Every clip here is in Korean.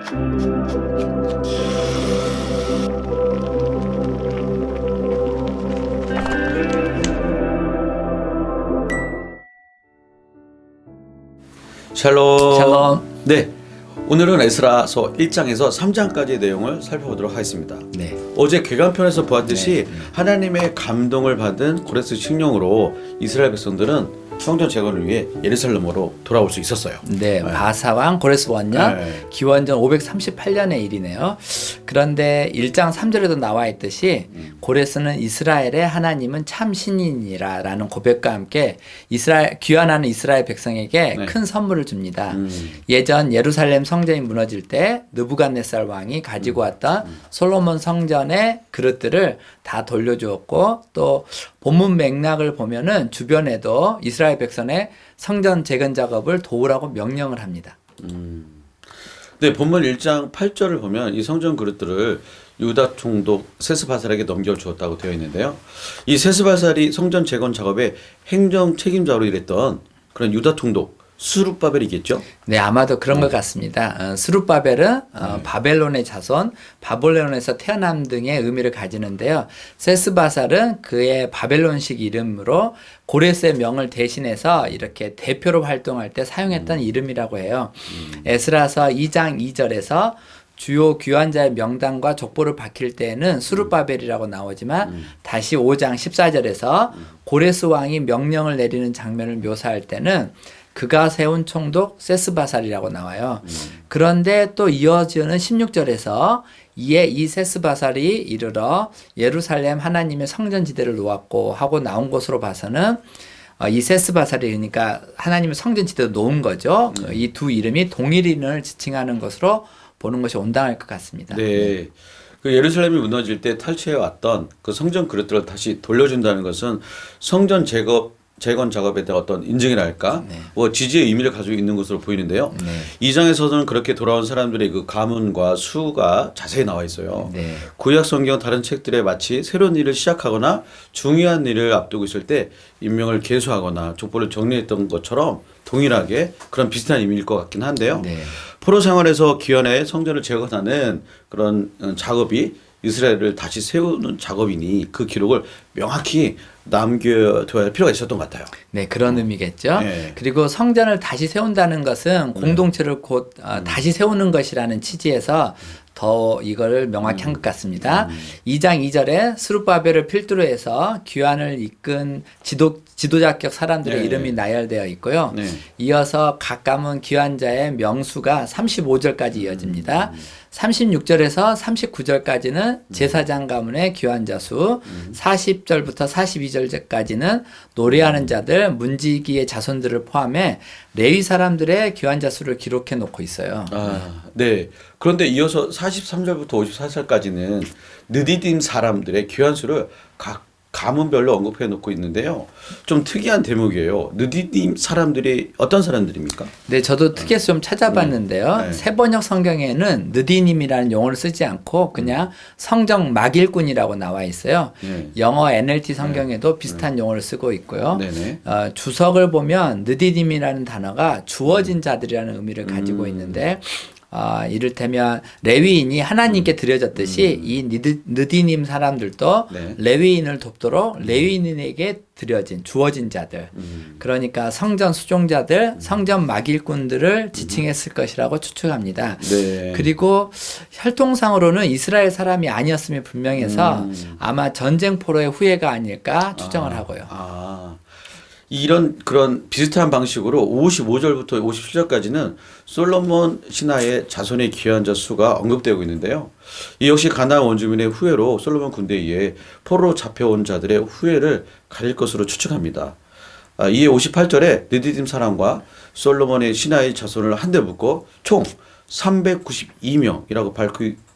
샬롬. 샬롬. 네, 오늘은 에스라서 1장에서 3장까지의 내용을 살펴보도록 하겠습니다. 네. 어제 개관편에서 보았듯이 하나님의 감동을 받은 고레스 칙령으로 이스라엘 백성들은 성전 재건을 위해 예루살렘으로 돌아올 수 있었어요. 네, 바사왕 고레스 원년 네. 기원전 538년의 일이네요. 그런데 1장 3절에도 나와 있듯이 고레스는 이스라엘의 하나님은 참 신이니라라는 고백과 함께 귀환하는 이스라엘 백성에게 네. 큰 선물을 줍니다. 예전 예루살렘 성전이 무너질 때 느부갓네살 왕이 가지고 왔던 솔로몬 성전의 그릇들을 다 돌려주었고, 또 본문 맥락을 보면은 주변에도 이스라엘 백성의 성전 재건 작업을 도우라고 명령을 합니다. 네, 본문 1장 8절을 보면 이 성전 그릇들을 유다 총독 세스바살에게 넘겨주었다고 되어 있는데요. 이 세스바살이 성전 재건 작업의 행정 책임자로 일했던 그런 유다 총독 스룹바벨이겠죠? 네, 아마도 그런 것 같습니다. 스룹바벨은 바벨론의 자손, 바벨론에서 태어남 등의 의미를 가지는데요. 세스바살은 그의 바벨론식 이름으로 고레스의 명을 대신해서 이렇게 대표로 활동할 때 사용했던 이름이라고 해요. 에스라서 2장 2절에서 주요 귀환자의 명단과 족보를 밝힐 때에는 수르바벨이라고 나오지만 다시 5장 14절에서 고레스 왕이 명령을 내리는 장면을 묘사할 때는 그가 세운 총독 세스바살이라고 나와요. 그런데 또 이어지는 16절에서 이에 이 세스바살이 이르러 예루살렘 하나님의 성전지대를 놓았고 하고 나온 것으로 봐서는 이 세스바살이 그러니까 하나님의 성전지대로 놓은 거죠. 이 두 이름이 동일인을 지칭하는 것으로 보는 것이 온당할 것 같습니다. 네. 그 예루살렘이 무너질 때 탈취해 왔던 그 성전 그릇들을 다시 돌려준다는 것은 성전 재건 작업에 대한 어떤 인증이랄까, 네. 뭐 지지의 의미를 가지고 있는 것으로 보이는데요. 네. 이 장에서는 그렇게 돌아온 사람들의 그 가문과 수가 자세히 나와 있어요. 네. 구약 성경 다른 책들에 마치 새로운 일을 시작하거나 중요한 일을 앞두고 있을 때 인명을 계수하거나 족보를 정리했던 것처럼 동일하게 그런 비슷한 의미일 것 같긴 한데요. 네. 포로 생활에서 기원의 성전을 재건하는 그런 작업이 이스라엘을 다시 세우는 작업이니 그 기록을 명확히 남겨둬야 할 필요가 있었던 것 같아요. 네, 그런 의미겠죠. 네. 그리고 성전을 다시 세운다는 것은 공동체를 곧 다시 세우는 것이라는 취지에서 더 이거를 명확히 한 것 같습니다. 2장 2절에 스룹바벨을 필두로 해서 귀환을 이끈 지도자격 사람들의 네. 이름이 나열되어 있고요. 네. 이어서 각 가문 귀환자의 명수가 35절까지 이어집니다. 36절에서 39절까지는 제사장 가문의 귀환자 수, 40절부터 42절까지는 노래하는 자들, 문지기의 자손들을 포함해 레위 사람들의 귀환자 수를 기록해 놓고 있어요. 아, 네. 그런데 이어서 43절부터 54절까지는 느디딤 사람들의 귀환수를 각 가문별로 언급해 놓고 있는데요. 좀 특이한 대목이에요. 느디딤 사람들이 어떤 사람들입니까? 네, 저도 특이해서 좀 찾아봤는데요. 네. 세번역 성경에는 느디님이라는 용어를 쓰지 않고 그냥 성정 막일꾼이라고 나와 있어요. 네. 영어 NLT 성경에도 비슷한 용어를 쓰고 있고요. 네네. 주석을 보면 느디님이라는 단어가 주어진 자들이라는 의미를 가지고 있는데 이를테면 레위인이 하나님께 드려졌듯이 이 느디님 사람들도 네. 레위인을 돕도록 레위인에게 주어진 자들, 그러니까 성전 수종자들, 성전 막일꾼들을 지칭했을 것이라고 추측합니다. 네. 그리고 혈통상으로는 이스라엘 사람이 아니었음이 분명해서 아마 전쟁포로의 후예가 아닐까 추정을 하고요. 이런 그런 비슷한 방식으로 55절부터 57절까지는 솔로몬 신하의 자손의 귀환자 수가 언급되고 있는데요. 이 역시 가나안 원주민의 후예로 솔로몬 군대에 의해 포로로 잡혀온 자들의 후예를 가릴 것으로 추측합니다. 이에 58절에 느디딤 사람과 솔로몬의 신하의 자손을 한데 묶고 총 392명이라고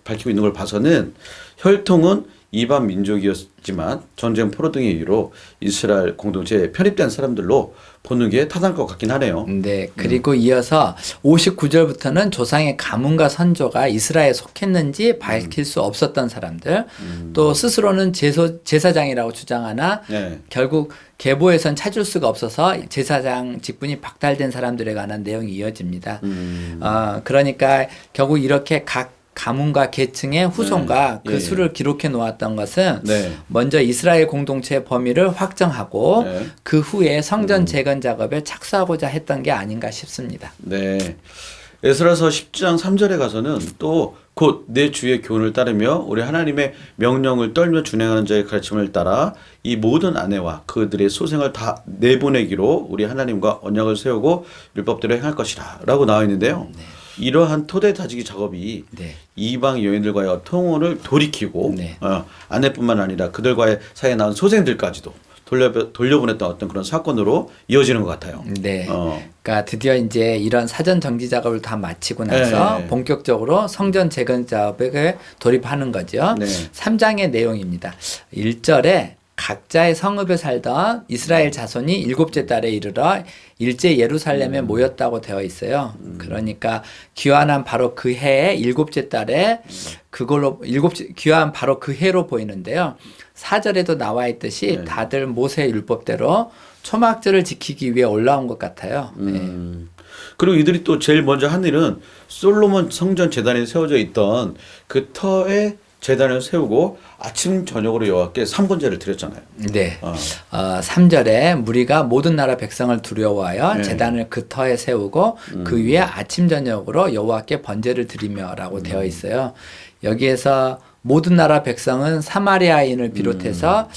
밝히고 있는 걸 봐서는 혈통은 이방 민족이었지만 전쟁 포로 등의 이유로 이스라엘 공동체에 편입된 사람들로 보는 게 타당할 것 같긴 하네요. 네. 그리고 이어서 59절부터는 조상의 가문과 선조가 이스라엘에 속했는지 밝힐 수 없었던 사람들, 또 스스로는 제사장이라고 주장하나 네. 결국 계보에선 찾을 수가 없어서 제사장 직분이 박탈된 사람들에 관한 내용이 이어집니다. 그러니까 결국 이렇게 각 가문과 계층의 후손과 그 예. 수를 기록해 놓았던 것은 네. 먼저 이스라엘 공동체의 범위를 확정하고 네. 그 후에 성전 재건 작업에 착수하고자 했던 게 아닌가 싶습니다. 네. 에스라서 10장 3절에 가서는 또 곧 내 주의 교훈을 따르며 우리 하나님의 명령을 떨며 준행하는 자의 가르침을 따라 이 모든 아내와 그들의 소생을 다 내보내기로 우리 하나님과 언약을 세우고 율법대로 행할 것이라 라고 나와 있는데요. 이러한 토대 다지기 작업이 네. 이방 여인들과의 통혼을 돌이키고 네. 아내뿐만 아니라 그들과의 사이에 나온 소생들까지도 돌려보냈던 어떤 그런 사건으로 이어지는 것 같아요. 네. 그러니까 드디어 이제 이런 사전 정지 작업을 다 마치고 나서 네. 본격적으로 성전 재건 작업에 돌입하는 거죠. 네. 3장의 내용입니다. 1절에 각자의 성읍에 살던 이스라엘 자손이 일곱째 달에 이르러 일제 예루살렘에 모였다고 되어 있어요. 그러니까 귀환한 바로 그 해에 일곱째 달에 그걸로 귀환 바로 그 해로 보이는데요. 4절에도 나와 있듯이 네. 다들 모세 율법대로 초막절을 지키기 위해 올라온 것 같아요. 네. 그리고 이들이 또 제일 먼저 한 일은 솔로몬 성전 제단에 세워져 있던 그 터에 제단을 세우고 아침 저녁으로 여호와께 삼번제를 드렸잖아요. 네. 3절에 무리가 모든 나라 백성을 두려워하여 네. 제단을 그 터에 세우고 그 위에 아침 저녁으로 여호와께 번제를 드리며라고 되어 있어요. 여기에서 모든 나라 백성은 사마리아인을 비롯해서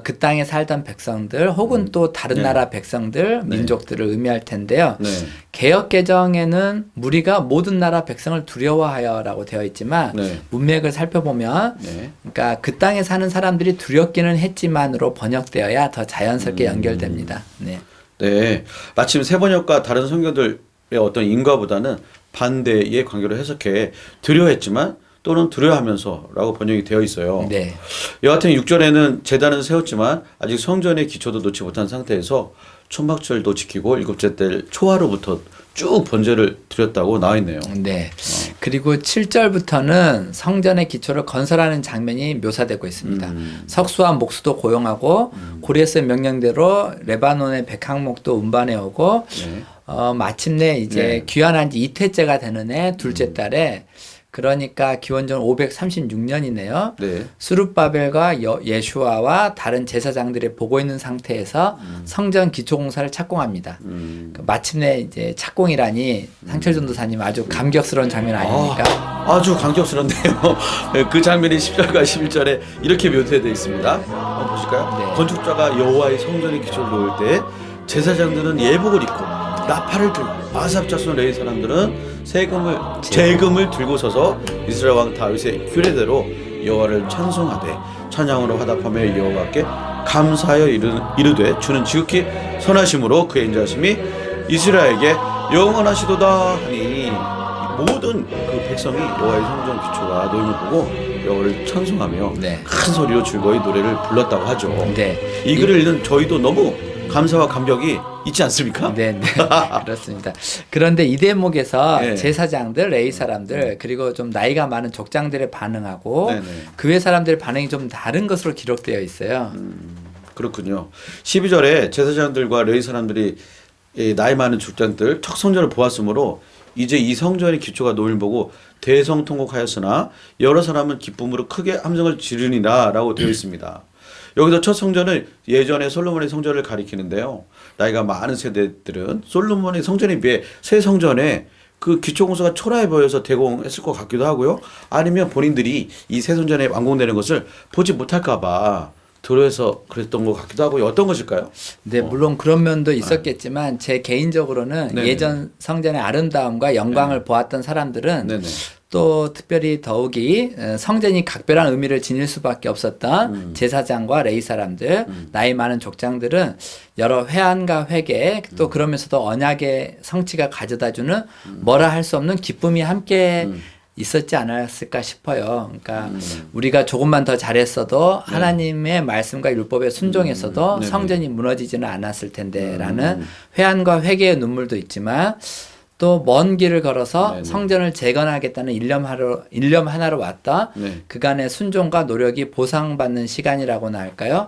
그 땅에 살던 백성들 혹은 또 다른 네. 나라 백성들, 네. 민족들을 의미할 텐데요. 네. 개역 개정에는 무리가 모든 나라 백성을 두려워하여라고 되어 있지만 네. 문맥을 살펴보면 네. 그러니까 그 땅에 사는 사람들이 두렵기는 했지만으로 번역되어야 더 자연스럽게 연결됩니다. 네. 네. 마침 세번역과 다른 성경들의 어떤 인과보다는 반대의 관계로 해석해 두려워했지만 또는 두려워하면서라고 번역이 되어 있어요. 네. 여하튼 6절에는 제단은 세웠지만 아직 성전의 기초도 놓지 못한 상태에서 초막절도 지키고 일곱째 달 초하루부터 쭉 번제를 드렸다고 나와 있네요. 네. 그리고 7절부터는 성전의 기초를 건설하는 장면이 묘사되고 있습니다. 석수와 목수도 고용하고 고레스의 명령대로 레바논의 백항목도 운반해 오고 네. 마침내 이제 네. 귀환한 지 이태째가 되는 해 둘째 달에 그러니까 기원전 536년이네요. 네. 스룹바벨과 예슈아와 다른 제사장들이 보고 있는 상태에서 성전 기초 공사를 착공합니다. 그 마침내 이제 착공이라니 상철 전도사님 아주 감격스러운 장면 아닙니까? 아주 감격스럽네요. 그 장면이 10절과 11절에 이렇게 묘사되어 있습니다. 한번 보실까요? 네. 건축자가 여호와의 성전의 기초를 놓을 때 제사장들은 예복을 입고 나팔을 들고 아삽 자손 레위 사람들은 재금을 들고 서서 이스라엘 왕 다윗의 규례대로 여호와를 찬송하되 찬양으로 화답하며 여호와께 감사하여 이르되 주는 지극히 선하심으로 그의 인자하심이 이스라엘에게 영원하시도다 하니 모든 그 백성이 여호와의 성전 기초가 놓임을 보고 여호와를 찬송하며 네. 큰 소리로 즐거이 노래를 불렀다고 하죠. 네. 이 글을 읽는 저희도 너무 감사와 감격이 있지 않습니까? 네, 네. 그렇습니다. 그런데 이 대목에서 네. 제사장들, 레위 사람들, 그리고 좀 나이가 많은 족장들의 반응하고 네, 네. 그 외 사람들의 반응이 좀 다른 것으로 기록되어 있어요. 그렇군요. 12절에 제사장들과 레위 사람들이 나이 많은 족장들 첫 성전을 보았으므로 이제 이 성전의 기초가 놓임을 보고 대성통곡하였으나 여러 사람은 기쁨으로 크게 함성을 지르니라라고 되어 있습니다. 여기서 첫 성전은 예전에 솔로몬의 성전을 가리키는데요. 나이가 많은 세대들은 솔로몬의 성전에 비해 새 성전에 그 기초 공사가 초라해 보여서 대공했을 것 같기도 하고요. 아니면 본인들이 이 새 성전에 완공되는 것을 보지 못할까 봐 두려워서 그랬던 것 같기도 하고요. 어떤 것일까요? 네, 물론 그런 면도 있었겠지만 제 개인적으로는 네네. 예전 성전의 아름다움과 영광을 보았던 사람들은 네네. 또 특별히 더욱이 성전이 각별한 의미를 지닐 수밖에 없었던 제사장과 레위 사람들, 나이 많은 족장들은 여러 회한과 회개 또 그러면서도 언약의 성취가 가져다주는 뭐라 할 수 없는 기쁨이 함께 있었지 않았을까 싶어요. 그러니까 우리가 조금만 더 잘했어도 하나님의 말씀과 율법에 순종했어도 네네. 성전이 무너지지는 않았을 텐데라는 회한과 회개의 눈물도 있지만 또 먼 길을 걸어서 네네. 성전을 재건하겠다는 일념 하나로 왔다. 네. 그간의 순종과 노력이 보상받는 시간이라고나 할까요?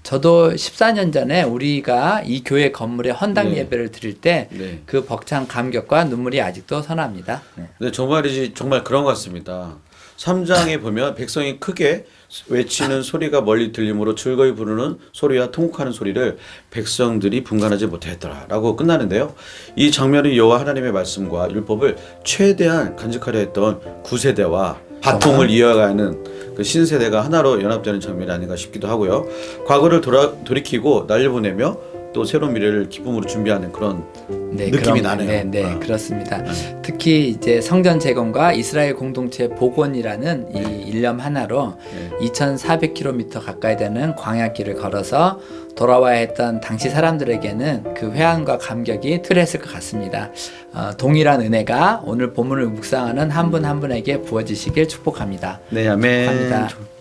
저도 14년 전에 우리가 이 교회 건물에 헌당 네. 예배를 드릴 때 네. 그 벅찬 감격과 눈물이 아직도 선합니다. 네. 네, 정말 그런 것 같습니다. 3장에 보면 백성이 크게 외치는 소리가 멀리 들림으로 즐거이 부르는 소리와 통곡하는 소리를 백성들이 분간하지 못했더라라고 끝나는데요. 이 장면이 여호와 하나님의 말씀과 율법을 최대한 간직하려 했던 구세대와 바통을 이어가는 그 신세대가 하나로 연합되는 장면이 아닌가 싶기도 하고요. 과거를 돌이키고 날려보내며 또 새로운 미래를 기쁨으로 준비하는 그런 느낌이 나네요. 네, 그렇습니다. 특히 이제 성전 재건과 이스라엘 공동체 복원이라는 이 일념 하나로 2,400km 가까이 되는 광야길을 걸어서 돌아와야 했던 당시 사람들에게는 그 회한과 감격이 틀했을 것 같습니다. 동일한 은혜가 오늘 본문을 묵상하는 한 분 한 분에게 부어지시길 축복합니다. 네, 아멘. 축복합니다.